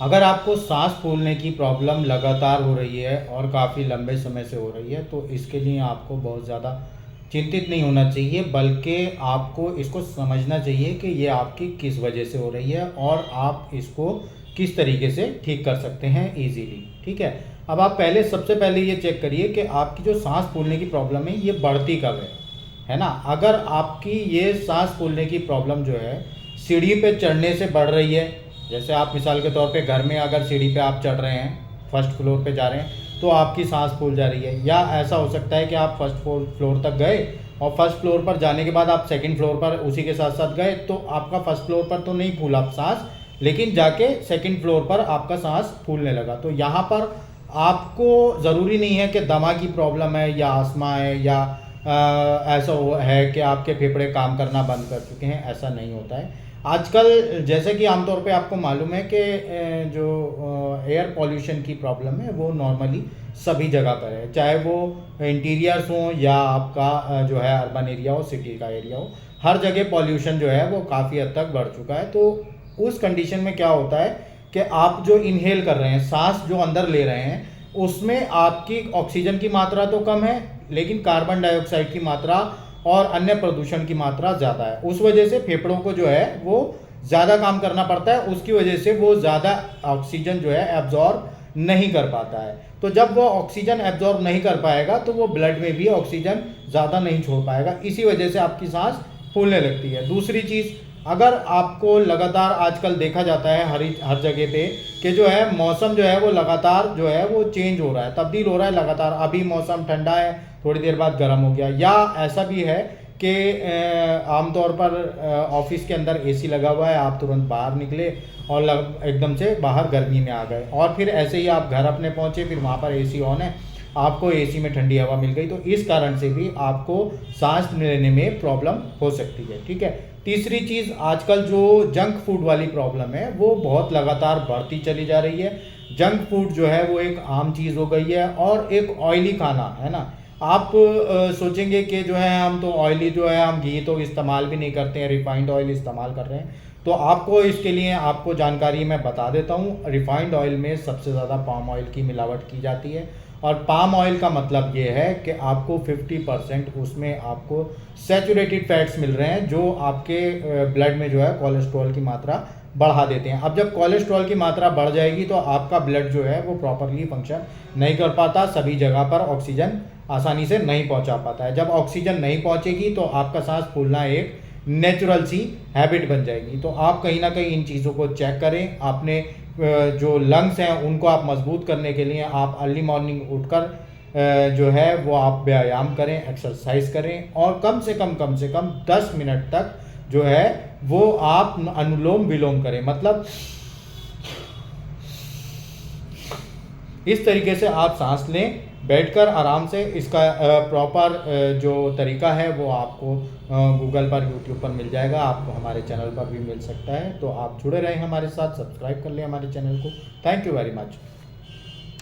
अगर आपको सांस फूलने की प्रॉब्लम लगातार हो रही है और काफ़ी लंबे समय से हो रही है, तो इसके लिए आपको बहुत ज़्यादा चिंतित नहीं होना चाहिए, बल्कि आपको इसको समझना चाहिए कि ये आपकी किस वजह से हो रही है और आप इसको किस तरीके से ठीक कर सकते हैं इजीली। ठीक है, अब आप सबसे पहले ये चेक करिए कि आपकी जो सांस फूलने की प्रॉब्लम है ये बढ़ती कब है ना। अगर आपकी ये सांस फूलने की प्रॉब्लम जो है सीढ़ी पे चढ़ने से बढ़ रही है, जैसे आप मिसाल के तौर पे घर में अगर सीढ़ी पे आप चढ़ रहे हैं, फर्स्ट फ्लोर पे जा रहे हैं, तो आपकी सांस फूल जा रही है। या ऐसा हो सकता है कि आप फर्स्ट फ्लोर तक गए और फर्स्ट फ्लोर पर जाने के बाद आप सेकंड फ्लोर पर उसी के साथ साथ गए, तो आपका फर्स्ट फ्लोर पर तो नहीं फूला सांस, लेकिन जाके सेकंड फ्लोर पर आपका सांस फूलने लगा। तो यहाँ पर आपको ज़रूरी नहीं है कि दमा की प्रॉब्लम है या अस्थमा है या ऐसा है कि आपके फेफड़े काम करना बंद कर चुके हैं, ऐसा नहीं होता है। आजकल जैसे कि आमतौर पे आपको मालूम है कि जो एयर पॉल्यूशन की प्रॉब्लम है वो नॉर्मली सभी जगह पर है, चाहे वो इंटीरियर्स हो या आपका जो है अर्बन एरिया हो, सिटी का एरिया हो, हर जगह पॉल्यूशन जो है वो काफ़ी हद तक बढ़ चुका है। तो उस कंडीशन में क्या होता है कि आप जो इनहेल कर रहे हैं, सांस जो अंदर ले रहे हैं, उसमें आपकी ऑक्सीजन की मात्रा तो कम है, लेकिन कार्बन डाइऑक्साइड की मात्रा और अन्य प्रदूषण की मात्रा ज़्यादा है। उस वजह से फेफड़ों को जो है वो ज़्यादा काम करना पड़ता है, उसकी वजह से वो ज़्यादा ऑक्सीजन जो है एब्जॉर्ब नहीं कर पाता है। तो जब वो ऑक्सीजन एब्जॉर्ब नहीं कर पाएगा तो वो ब्लड में भी ऑक्सीजन ज़्यादा नहीं छोड़ पाएगा, इसी वजह से आपकी सांस फूलने लगती है। दूसरी चीज़, अगर आपको लगातार आजकल देखा जाता है हर जगह पे कि जो है मौसम जो है वो लगातार जो है वो चेंज हो रहा है, तब्दील हो रहा है लगातार। अभी मौसम ठंडा है, थोड़ी देर बाद गर्म हो गया, या ऐसा भी है कि आमतौर पर ऑफिस के अंदर एसी लगा हुआ है, आप तुरंत बाहर निकले और एकदम से बाहर गर्मी में आ गए, और फिर ऐसे ही आप घर अपने पहुंचे, फिर वहाँ पर एसी ऑन है, आपको एसी में ठंडी हवा मिल गई, तो इस कारण से भी आपको सांस लेने में प्रॉब्लम हो सकती है। ठीक है, तीसरी चीज़, आजकल जो जंक फूड वाली प्रॉब्लम है वो बहुत लगातार बढ़ती चली जा रही है। जंक फूड जो है वो एक आम चीज़ हो गई है, और एक ऑयली खाना है ना। आप सोचेंगे कि जो है हम तो ऑयली जो है हम घी तो इस्तेमाल भी नहीं करते हैं, रिफाइंड ऑयल इस्तेमाल कर रहे हैं। तो आपको इसके लिए आपको जानकारी मैं बता देता हूँ। रिफाइंड ऑयल में सबसे ज़्यादा पाम ऑयल की मिलावट की जाती है, और पाम ऑयल का मतलब ये है कि आपको 50% उसमें आपको सैचुरेटेड फैट्स मिल रहे हैं, जो आपके ब्लड में जो है कोलेस्ट्रॉल की मात्रा बढ़ा देते हैं। अब जब कोलेस्ट्रॉल की मात्रा बढ़ जाएगी तो आपका ब्लड जो है वो प्रॉपरली फंक्शन नहीं कर पाता, सभी जगह पर ऑक्सीजन आसानी से नहीं पहुंचा पाता है। जब ऑक्सीजन नहीं पहुंचेगी तो आपका सांस फूलना एक नेचुरल सी हैबिट बन जाएगी। तो आप कहीं ना कहीं इन चीज़ों को चेक करें। आपने जो लंग्स हैं उनको आप मजबूत करने के लिए आप अर्ली मॉर्निंग उठकर जो है वो आप व्यायाम करें, एक्सरसाइज करें, और कम से कम 10 मिनट तक जो है वो आप अनुलोम विलोम करें। मतलब इस तरीके से आप सांस लें बैठकर आराम से। इसका प्रॉपर जो तरीका है वो आपको गूगल पर, यूट्यूब पर मिल जाएगा, आपको हमारे चैनल पर भी मिल सकता है। तो आप जुड़े रहें हमारे साथ, सब्सक्राइब कर लें हमारे चैनल को। Thank you very much.